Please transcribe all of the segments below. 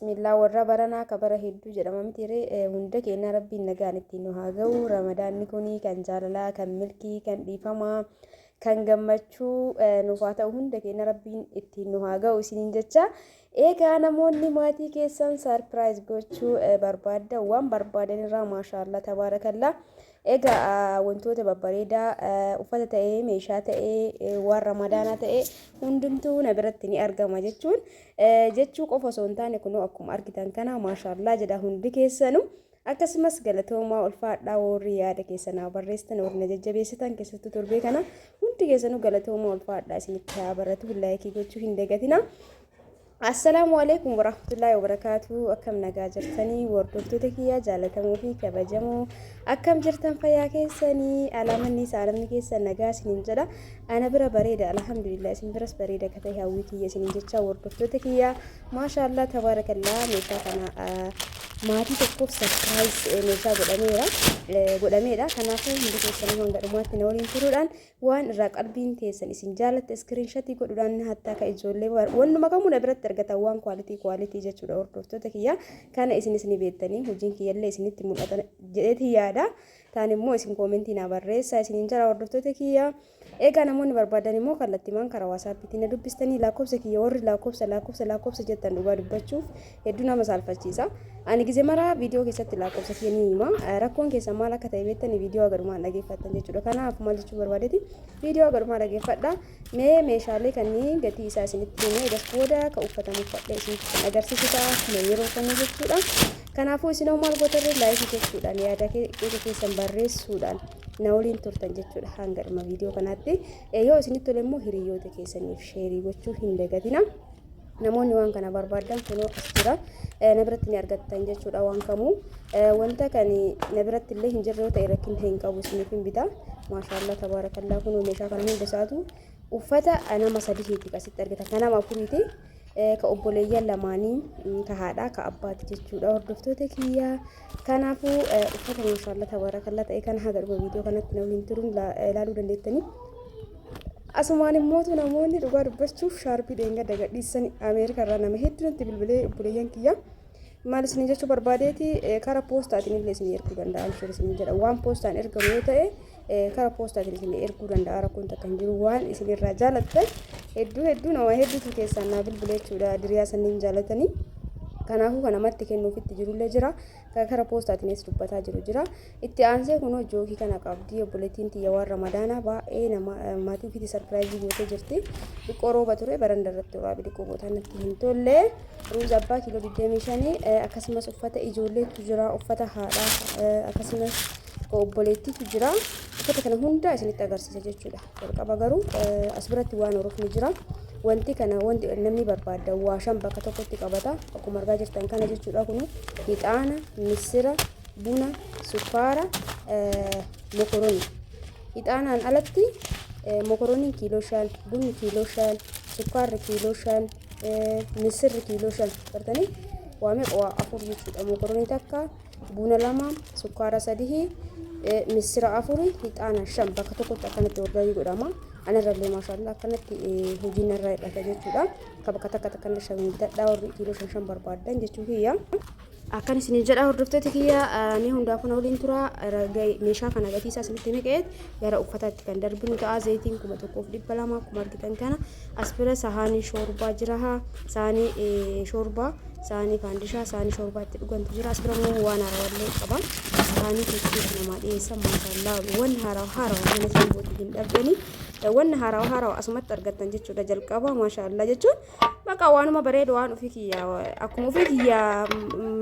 Bismillah warra baranaa kabara hedduu jedhama mitiire hunda keenya rabbiin nagaan ittiin nu haa ga'u. Ramadaanni kuni kan jaalalaa, kan milkii, kan dhiifamaa, kan gammachuu nuuf haa ta'u hunda keenya rabbiin ittiin nu haa ga'u isiniin jecha. Egaa namoonni maatii keessan sarpiraayiz gochuu barbaadda waan barbaadan irraa maashaallah tabaarakallaa. Egaa wantoota babbareedaa uffata ta'ee meeshaa ta'ee waan ramadaanaa ta'ee hundumtuu na biratti ni argama jechuu qofa osoo hin taane kunoo akkuma argitan kana maashaallah jedha hundi keessanu. Akkasumas galatoomaa ulfaadhaa warri yaada keessanaa barreessitan warri na jajjabeessitan keessattuu torbee kana hundi keessanuu galatoomaa ulfaadhaa isinitti haa baratu laayikii gochuu hin dagatina. Assalamu alaikum warahmatullahi wabarakatuh. Akkam nagaa jirtanii hordoftoota kiyya jaalatamuu fi kabajamoo akkam jirtan fayyaa keessanii alaamanni saalamni keessan nagaa isiniin jedha. Ana bira bareeda alhamdulillah isin biras bareeda akka ta'e hawwii kiyya isiniin jecha hordoftoota kiyya maashaallah tabarakallah meeshaa kana maatii tokkoof sarpiraayiz meeshaa godhameedha. Kanaafuu hundi keessanii hanga dhumaatti na waliin turuudhaan waan irraa qalbiin teessan isin jaalatte iskiriinshatii godhuudhaan hattaa ka ijoollee wannuma kamuu na biratti argatan waan kwaalitii jechuudha hordoftoota kiyya. Kana isin beektanii hojiin kiyyallee isinitti mul'ata jedheeti yaada. Taan immoo isin koomentii na barreessaa isiniin jala hordoftoota kiyya. Egaa namoonni barbaadan immoo kallattiimaan karaa WhatsApp na dubbistanii lakkoofsa kiyya warri lakkoofsa jettan dhugaa dubbachuuf hedduu nama saalfachiisa. Ani gizee maraa viidiyoo keessatti lakkoofsa kiyya ni hima. Rakkoon keessan maal akka ta'e beektanii viidiyoo agarumaan dhageeffattan jechuudha. Kanaaf maal jechuu barbaadeeti viidiyoo agarumaan dhageeffadha. Meeshaalee kanneen gatii isaa isinitti himee egas booda ka uffatamu uffadhe isinitti agarsiisuudha akkuma yeroo kana jechuudha. Kanaafuu isinoo maal gootarree laayikii gochuudhaan yaada keessan barreessuudhaan na waliin turtan jechuudha hanga dhuma viidiyoo kanaatti. Yoo isinitti tole immoo hiriyoota keessaniif sheerii gochuu hin dagatina. Namoonni waan kana barbaadan kunoo as jira na biratti ni argattan jechuudha waan kamuu wanta kan na biratti illee hin jirre yoo ta'e rakkin hin qabu isiniif hin bita. Maashaallah tabaarakallaa kunoo meeshaa kana hunda isaatu uffata nama sadiitti asitti argata kan nama afuriiti. Ka obboleeyyan lamaanii ka haadhaa ka abbaati jechuudha hordoftoota kiyya. Kanaafuu uffata maashaallah tabaarakallaa ta'e kana haga dhuma viidiyoo kanatti na waliin turuun ilaaluu dandeettanii. Asumaan immoo namoonni dhugaa dubbachuuf shaarbii dheenga dagadhiisan Ameerikaa irraa nama hedduu nutti bilbilee obboleeyyan kiyya. Maal isin jechuu barbaadeeti karaa poostaatiin illee isin erguu danda'an isin jedha waan poostaan ergamu yoo ta'e karaa poostaatiin isin erguu danda'a rakkoon takka hin jiru waan isin irraa jaalattan hedduu nama hedduutu keessaan naa bilbilee jechuudha diriyaa sanniin jaalatanii. Kanaafuu kan namatti kennuufitti jirullee jira karaa poostaatiinis dubbataa jiru jira. Itti aansee kunoo jookii kana qabdii obboleettiin tiyya waan ramadaanaa baay'ee nama maatii ofiitti sarpiraayizii gootee jirti. Xiqqoo rooba ture baranda irratti waraabee xiqqoo gootaan natti hin tolle. Ruuza abbaa kiiloo 25 akkasumas uffata ijoolleetu jira uffata haadhaa akkasumas obboleettiitu jira. Uffata kana hunda isinitti agarsiisa jechuudha. Jalqaba garuu as biratti waan horofni jira. Wanti namni barbaada waa shan bakka tokkotti qabata akkuma argaa jirtan kana jechuudha kun hixaana misira buna sukkaara mokoroonii hixaanaan alatti mokorooniin kiiloo 5 bunni kiiloo 5 sukkaarri kiiloo 5 misirri kiiloo 5 bartanii waa meeqa waa 4 jechuudha mokoroonii takka buna 2 sukkaara 3 misira 4 hixaana 5 bakka tokkotti akkanatti waggaa godhama. Ana irrallee maashaallah akkanatti hojiin irraa hidhata jechuudha. Bakka takka kan dadhaa warri kiiloo 5 barbaadan jechuu kiyya. Akkan isin jedha hordoftoota kiyya ni hundaafuu na waliin tura meeshaa kana gatii isaa isinitti miqeet gara uffataatti kan darbinu ta'a zayitiin 1200 akkuma argitan kana as bira sahaanii shoorbaa jira saanii shoorbaa saanii faandishaa saanii shorbaatti dhugantu jira as bira immoo waan haarawallee qaba saanii keessatti namaa dhiyeessan maashaallah waan haarawaa mana isin bootii hin dhabdanii waan haarawaa asumatti argattan jechuudha jalqaba maashaallah jechuun bakka waanuma bareedu waan ofii kiyya akkuma ofii kiyya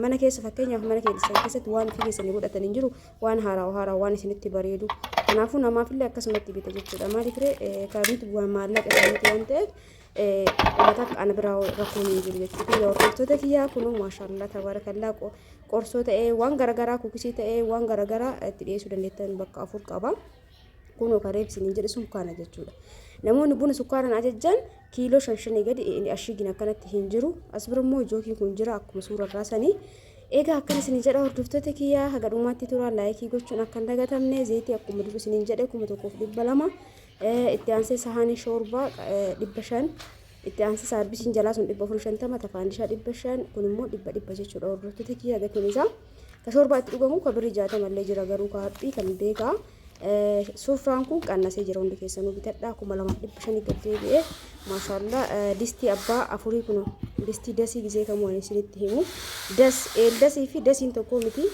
mana keessa fakkeenyaaf mana keessatti waan ofii keessanii godhatan hin jiru waan haarawaa waan isinitti bareedu kanaafuu namaafillee akkasumatti bita jechuudha maaliif kaabinti waan maallaqa isaaniiti waan ta'eef uummata ana biraa rakkoo hin jiru jechuudha hordoftoota kiyyaa kunuu maashaallah tabaarakallaa qorsoo ta'ee waan garagaraa kukisii ta'ee waan garagaraa itti dhiyeessuu dandeettan bakka 4 qaba. Kunoo kareef isiniin jedhe sukkaana jechuudha. Namoonni buna sukkaaran ajajjan kiiloo 5 gadi ashiigin akkanatti hin jiru. As bira immoo jookiin kun jira akkuma suura irraa sanii. Egaa akkan isiniin jedha hordoftoota kiyyaa haga dhumaatti tura laayikii gochuun akka hin dagatamne zayitii akkuma duru isiniin jedhe 1200 itti aansee sahaanii shoorbaa 500 itti aansa saarbisiin jalaa sun 450 tafaandishaa 500 kun immoo 100 jechuudha hordoftoota kiyya gatiin isaa ka shoorbaatti dhugamu ka birrii 60 mallee jira garuu ka haphii kan beekaa sufraan kun qannasee jira hundi keessanuu bitadhaa 2500 gad deebi'ee maashaallah distii abbaa afurii kun distii dasii gisee kamuu ani isinitti himu dasii fi dasiin tokko miti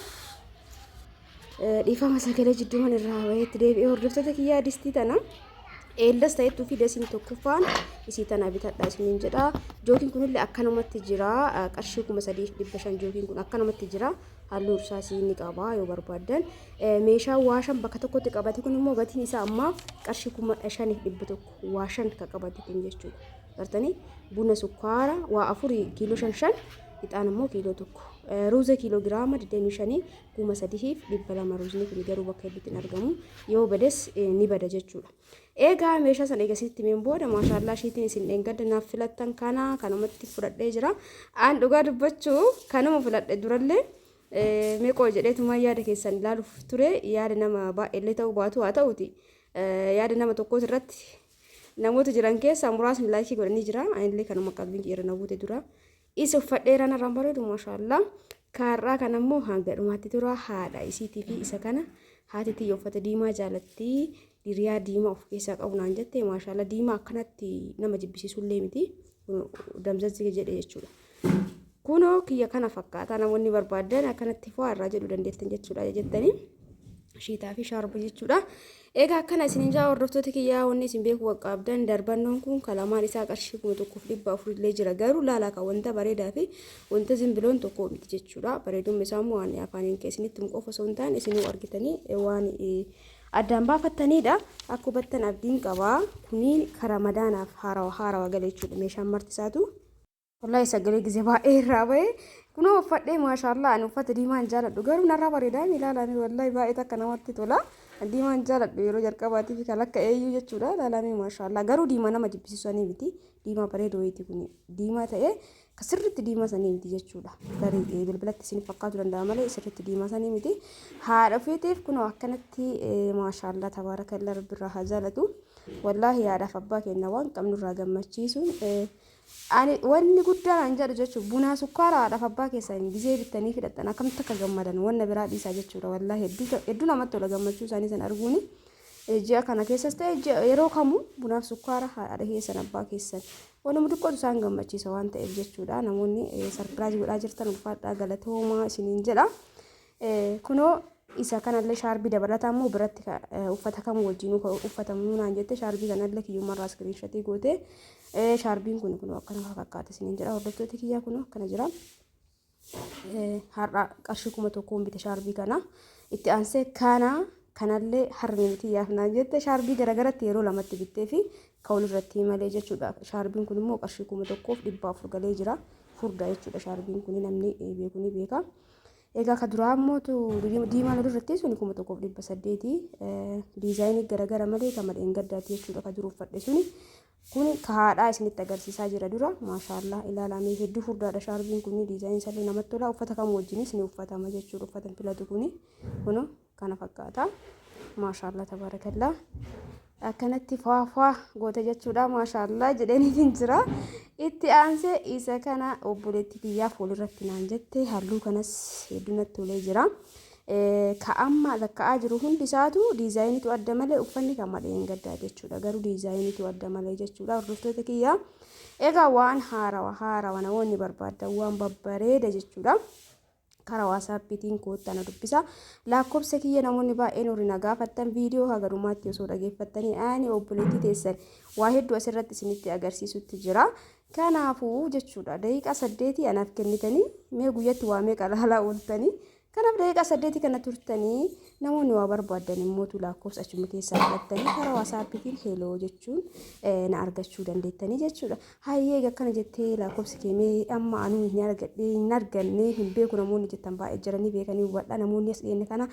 dhiifama sagalee jidduuman irraa wayiitti deebi'ee hordoftoota kiyyaa distii tana eeldas ta'ettuu fi dasiin tokkoffaan isii tana bitadhaa isiniin jedha jookiin kunillee akkanumatti jira qarshii 3500 jookiin kun akkanumatti jira halluu irsaasii ni qaba yoo barbaadan meeshaa waashan bakka tokkotti qabate kun immoo gatiin isaa amma qarshii 5100 waashan ka qabate kun jechuudha gartanii buna sukkaara waa 4 kiiloo 5 ixaan immoo kiiloo tokko ruuza kiiloo giraama 25 kuma 3,200 ruuzni kun garuu bakka hedduutti hin argamu yoo bades ni bada jechuudha eegaa meeshaa san eegasitti meen booda maashaallah shiitiin isin dheengadda naaf filattan kana kanumatti fudhadhee jira aan dhugaa dubbachuu kanuma filadhe durallee meeqoo jedheetuma yaada keessan ilaaluuf ture yaada nama baay'eellee ta'uu baatu haa ta'uti yaada nama tokkos irratti namoota jiran keessaa muraasni laayikii godhanii jira anillee kanuma qalbiin kiyya irra na buute dura isa uffadheera narraan bareedu maashaallah kaarraa kan ammoo hanga dhumaatti tura haadha isiitii fi isa kana haatitii uffata diimaa jaalatti diriyaa diimaa of keessaa qabu naan jette maashaallah diimaa akkanatti nama jibbisiisullee miti damzazzi jedhe jechuudha kunoo kiyya kana fakkaata namoonni barbaadan akkanatti fa'aa irraa jedhu dandeettan jechuudha jettanii shiitaa fi shaarba jechuudha egaa akkana isiniin jaa hordoftoota kiyyaa wanni isin beekuu qabdan darbannoon kun kalamaan isaa qarshii 1400 illee jira garuu laalaa kan wanta bareedaa fi wanta zimbiloon tokko miti jechuudha bareedummaa isaa immoo waan afaaniin keessanitti qofa osoo hin taane isinuu argitanii waan addaan baafattanidha akka hubattan abdiin qabaa kuniin karamadaanaaf haarawaa gala jechuudha meeshaan martisaatu wallahi sagalee gisee baay'ee irraa bahe kunoo uffadhee maashaallah ani uffata diimaan jaaladhu garuu narraa bareedaa ilaalanii wallahi baay'ee takka namatti tola diimaan jaaladhu yeroo jalqabaatiif kan akka eeyyuu jechuudha ilaalanii maashaallah garuu diimaa nama jibbisiisanii miti diimaa bareedoo wayiiti kun diimaa ta'ee sirriitti diimaa sanii miti jechuudha garii bilbilatti isin fakkaatu danda'a malee sirriitti diimaa sanii miti haadha feeteef kunoo akkanatti maashaallah tabaarakallaa rabbiirraa haa jaalatu wallahi yaadaaf abbaa kenna waan qabnurraa gammachiisuun ani wanni guddaan an jedhu jechuudha bunaa sukkaara haadhaaf abbaa keessanii gisee bittanii fidhattan akkamitti akka gammadan wanna biraa dhiisaa jechuudha wallahi hedduu namatti tola gammachuu isaanii san arguuni ji'a kana keessas ta'e yeroo kamuu bunaaf sukkaara haadha keessan abbaa keessan wanuma xiqqootu isaan gammachiisa waan ta'eef jechuudha namoonni sarpiraayizii godhaa jirtan ulfaadhaa galatoomaa isiniin jedha kunoo isa kanallee shaarbii dabalataa immoo biratti uffata kamuu wajjin uffatamu naan jette shaarbii kanallee kiyyummarraa iskiriinshotii goote shaarbiin kun akkana fakkaata isiniin jedha hordoftoota kiyyaa kun akkana jira har'a qarshii 1,000 bite shaarbii kana itti aansee kanallee harmeentii yaafnaan jette shaarbii garagaratti yeroo lamatti bittee fi ka'uun irratti malee jechuudha shaarbiin kun immoo qarshii 1,400 galee jira furdaa jechuudha shaarbiin kun namni beeku ni beeka egaa ka duraa immoo diimaan irratti suni 1,800 diizaayinii garagara malee kan madheen gaddaati jechuudha ka duruu uffadhe suni kun kaadhaa isinitti agarsiisaa jira dura maashaallah ilaalamee hedduu furdaadha shaarbiin kun diizaayinii sallee namatti tola uffata kam wajjinis ni uffatama jechuudha uffatan filatu kun kana fakkaata maashaallah tabaarakallaa akkanatti faafaa goota jechuudha maashaallah jedhaniitiin jira itti aansee isa kana obboleetti kiyyaa fuulirratti naan jette halluu kanas hedduu natti tolee jira ka amma lakka'aa jiru hundi isaatu diizaayiniitu adda malee uffanni kan madheen gaddaa jechuudha garuu diizaayiniitu adda malee jechuudha hordoftoota kiyyaa egaa waan haarawaa namoonni barbaadan waan babbareeda jechuudha karaa waasaappiitiin koottan dubbisa lakkoofsa kiyya namoonni baay'een horii na gaafattan viidiyoo hagarumaatti osoo dhageeffattanii ani obboleettii teessan waa hedduu asirratti isinitti agarsiisutti jira kanaafuu jechuudha daqiiqaa 8 anaaf kennitanii mee guyyatti waa meeqa laalaa ooltanii kanaaf daqiiqaa 8 kana turtanii namoonni waa barbaadan immoo lakkoofsa achuma keessaa filattanii karaa waasaappiitiin heeloo jechuun na argachuu dandeettanii jechuudha hayyee akkana jettee lakkoofsi keemee amma anuu hin arganne hin beeku namoonni jettan baay'ee jiranii beekanii hubadhaa namoonni as dhiyeenne kana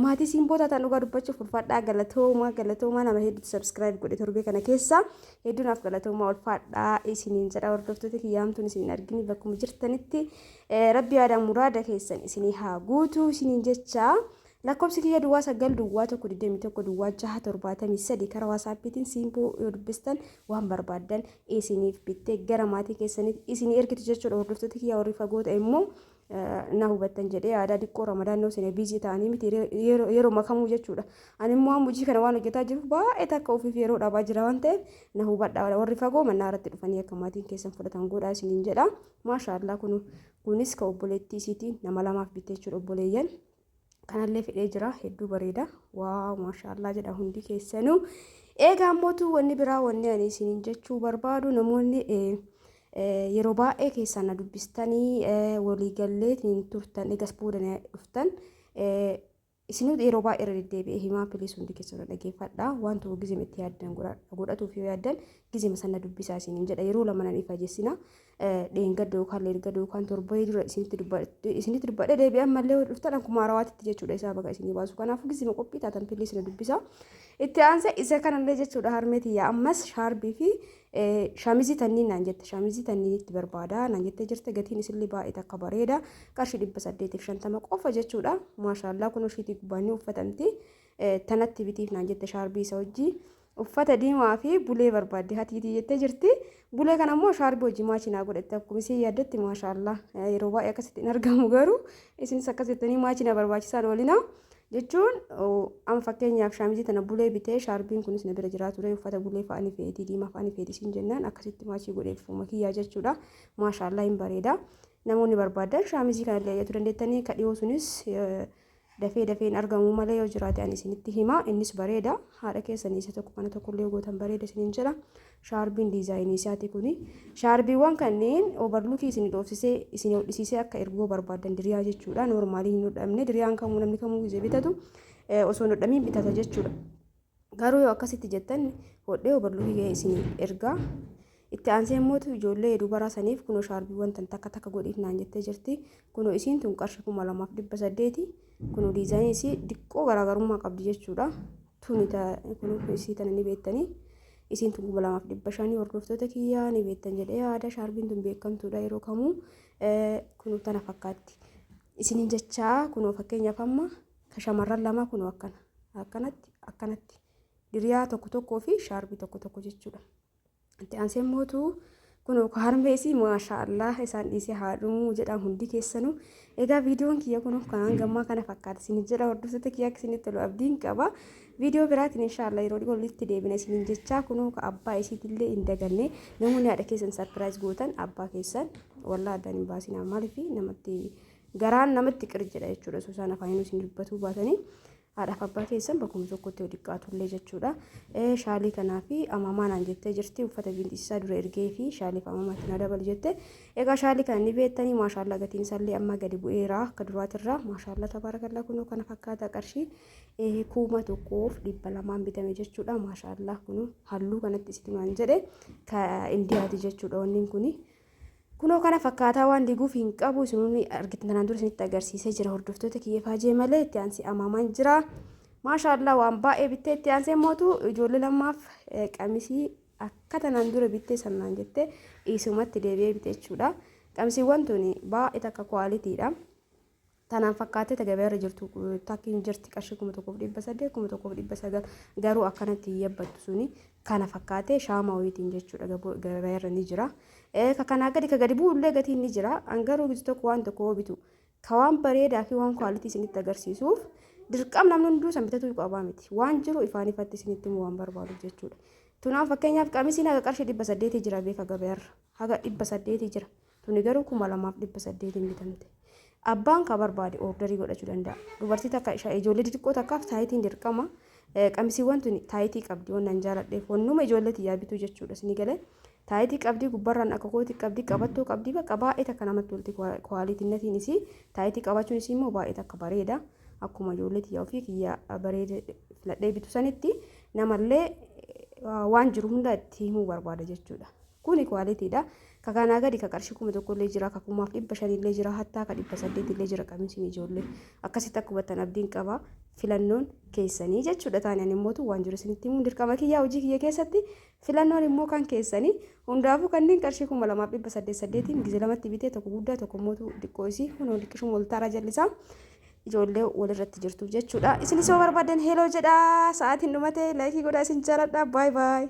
maatii simboota ta'an dhugaa dubbachuuf ulfaadhaa galatoomaa nama hedduutu sabskiraayib godhe torbee kana keessa hedduunaaf galatoomaa ulfaadhaa isiniin jedha hordoftoota kiyyaamtuun isin argini bakkuma jirtanitti rabbi yaadaan muraada keessan isinii haa guutuu isiniin jecha lakkoofsi kiyya duwwaa 9 duwwaa 121 duwwaa 673 karaa waasaappiitiin siimpoo yoo dubbistan waan barbaaddan isiniif bittee gara maatii keessanitti isinii ergitu jechuudha. Hordoftoota kiyya warri fagoo ta'e immoo na hubattan jedhee aadaa diqqoo ramadaannoo seenaa biizii ta'anii miti yeroo makamuu jechuudha. Ani immoo hojii kana waan hojjetaa jiruuf baay'ee takka ofiif yeroo dhabaa jira waan ta'eef na hubadha. Warri fagoo mannaa irratti dhufanii akka maatiin keessan fudhatan godhaa isiniin jedha. Maashaallah kunis ka obboleettii isiitiin nama lamaaf bittee jechuudha obboleeyyan. Kanallee fedhee jira hedduu bareeda. Waaw maashaallah jedha hundi keessanuu. Egaa ammootu wanni biraa wanni ani isiniin jechuu barbaadu namoonni yeroo baay'ee keessan na dubbistanii waliigalleetiin turtan egas boodana dhuftan isinuu yeroo baay'ee irra deddeebi'ee himaa pilis hundi keessan dhaggeeffadha. Waan tokko gizima itti yaaddan godhatuuf yoo yaaddan gizima sana dubbisaa isiniin jedha. Yeroo lama nan ifa jessina dheengadda yookaan leelgadda yookaan torbee dura isinitti dubbadhe deebi'an mallee dhuftan akkuma harawaatitti jechuudha isaa baga isinii baasu. Kanaafuu gizima qophii taatan pilis na dubbisa. Itti aansa isa kanallee jechuudha harmeetii yaa ammas shaarbii fi shaamizii tanniin naan jette shaamizii tanniin itti barbaada naan jette jirte gatiin isillee baay'ee takka bareeda qarshii 850 qofa jechuudha. Maashaallah kun ishiitii gubbaanii uffatamti tanatti bitiif naan jette shaarbii isa hojii uffata diimaa fi bulee barbaadde hatiitii jettee jirti. Bulee kana immoo shaarbii hojii maachinaa godhatte akkuma isin yaaddatti maashaallah yeroo baay'ee akkasitti hin argamu garuu isinis akkasitti maachinaa barbaachisaan waliin jechuun amma fakkeenyaaf shaamizii tana bulee bitee shaarbiin kunis na bira jiraa ture uffata bulee fa'anii feetii diimaa fa'anii feetii siin jennaan akkasitti maachii godheeffuma kiyyaa jechuudha. Maashaallah hin bareeda. Namoonni barbaadan shaamizii kana illee ayyatu dandeettanii kadhiyoo sunis dafee hin argamu malee yoo jiraate ani isinitti hima innis bareeda. Haadha keessanii isa tokko kana tokkollee gootan bareeda isiniin jedha. Shaarbiin diizaayinii isaati kuni. Shaarbiiwwan kanneen obarluukii isin dhoofsisee isin hodhisiisee akka ergoo barbaadan diriyaa jechuudha. Noormaalii hin hodhamne diriyaan kamuu namni kamuu gisee bitatu osoo hin hodhamiin bitata jechuudha. Garuu yoo akkasitti jettan hodhee obarluukii isin ergaa. Itti aansee immoo ijoollee dubaraa saniif kunoo shaarbiiwwan tan takka godhiif naan jettee jirti. Kunoo isiin tun qarshii 2800 kunoo diizaayinii isii diqqoo garaagarummaa qabdi jechuudha. Tuni kunoo isii tana ni beektanii. Isiin tun 2500 hordoftoota kiyyaa ni beektan jedhee yaada. Shaarbiin tun beekamtuudha yeroo kamuu kunoo tana fakkaatti. Isiniin jechaa kunoo fakkeenyaaf amma shamarran lama kunoo akkanatti diriyaa tokko fi shaarbii tokko jechuudha. Itti aansee mootu kunoo harmeesii maashaallah isaan dhiisee haadhumuu jedhan hundi keessanuu. Egaa viidiyoon kiyya kunoo kan gammaa kana fakkaata isiniin jedha hordoftoota kiyyaa isinitti tolu abdiin qaba. Viidiyoo biraatiin inshaallah yeroo walitti deebina isiniin jechaa kunoo abbaa isiitillee hin daganne namoonni haadha keessan sarpiraayiz gootan abbaa keessan wallaa addaan hin baasinaa maaliif namatti garaan namatti qir jedha jechuudha. Soosaan afaanii isin dubbatuu baatanii haadhaaf abbaa keessan bakkuma tokkotti odiqqaatullee jechuudha. Shaalii kanaa fi amamaa naan jettee jirti uffata bintisaa dura ergee fi shaaliif amamaatti na dabal jette. Egaa shaalii kana ni beektanii maashaallah gatiin isaallee amma gadi bu'eera akka duraatirraa maashaallah tabaarakallaa kunoo kana fakkaata qarshii 1200 bitame jechuudha. Maashaallah kunoo halluu kanatti isitumaan jedhe ka indiyaati jechuudha wanni kuni. Kunoo kana fakkaataa waan diguuf hin qabu isin argitan tanaan dura isinitti agarsiisee jira hordoftoota kiyya faajee malee itti aansee amamaan jira. Maashaallah waan baay'ee bittee itti aansee mootu ijoollee lamaaf qamisii akka tanaan dura bittee sannaan jettee isumatti deebi'ee bitee jechuudha. Qamisiiwwan tuni baay'ee takka kwaalitiidha. Tanaan fakkaatee tagabaarra jirtu takkiin jirti qarshii 1800 1900 garuu akkanatti yabbattu suni kana fakkaatee shaama wayitiin jechuudha gabaarra ni jira. Kana gadi bu'ullee gatiin ni jira. Angaruu gizu tokko waan tokko bitu ka waan bareedaa fi waan kwaalitii isinitti agarsiisuuf dirqam namni hunduu san bitatu qabaa miti. Waan jiru ifaan ifatti isinitti immoo waan barbaadu jechuudha. Tunaaf fakkeenyaaf qamisiin haga qarshii 800 jira beeka gabaarra haga 800 jira. Tuni garuu 2800 bitamte. Abbaan ka barbaade orderii godhachuu danda'a. Dubartii takka ijoollee xixiqqoo takkaaf taayitiin dirqama. Qamisiiwwan tuni taayitii qabdi waan jaaladheef wannuma ijoollee tiyyaa bituu jechuudha isin galee. Taayitii qabdi gubbarraan akka kooti qabdi qabattoo qabdi bakka baay'ee takka namatti tolti kwaalitiin isii taayitii qabachuun isii immoo baay'ee takka bareeda akkuma ijoollee tiyyaa ofii kiyya bareeda filadhee bitu sanitti namallee waan jiru hunda itti himuu barbaada jechuudha. Kuni kwaalitiidha. Kakanaa gadi ka qarshii 1000 illee jira ka 1500 illee jira hattaa ka 800 illee jira qamisiin ijoollee akkasitti akka hubattan abdiin qaba filannoon keessanii jechuudha. Taanaan immoo waan jiru isinitti himuun dirqama kiyyaa hojii kiyya keessatti filannoon immoo kan keessanii hundaafuu kanneen qarshii 2800 gizee lamatti bitee tokko guddaa tokko mootu xiqqoo isii kunoo xiqqishuu moltaara jallisaa ijoollee walirratti jirtuuf jechuudha isinis yoo barbaadan heloo jedhaa sa'aatiin dhumate laayikii godhaa isin jaaladha baay baay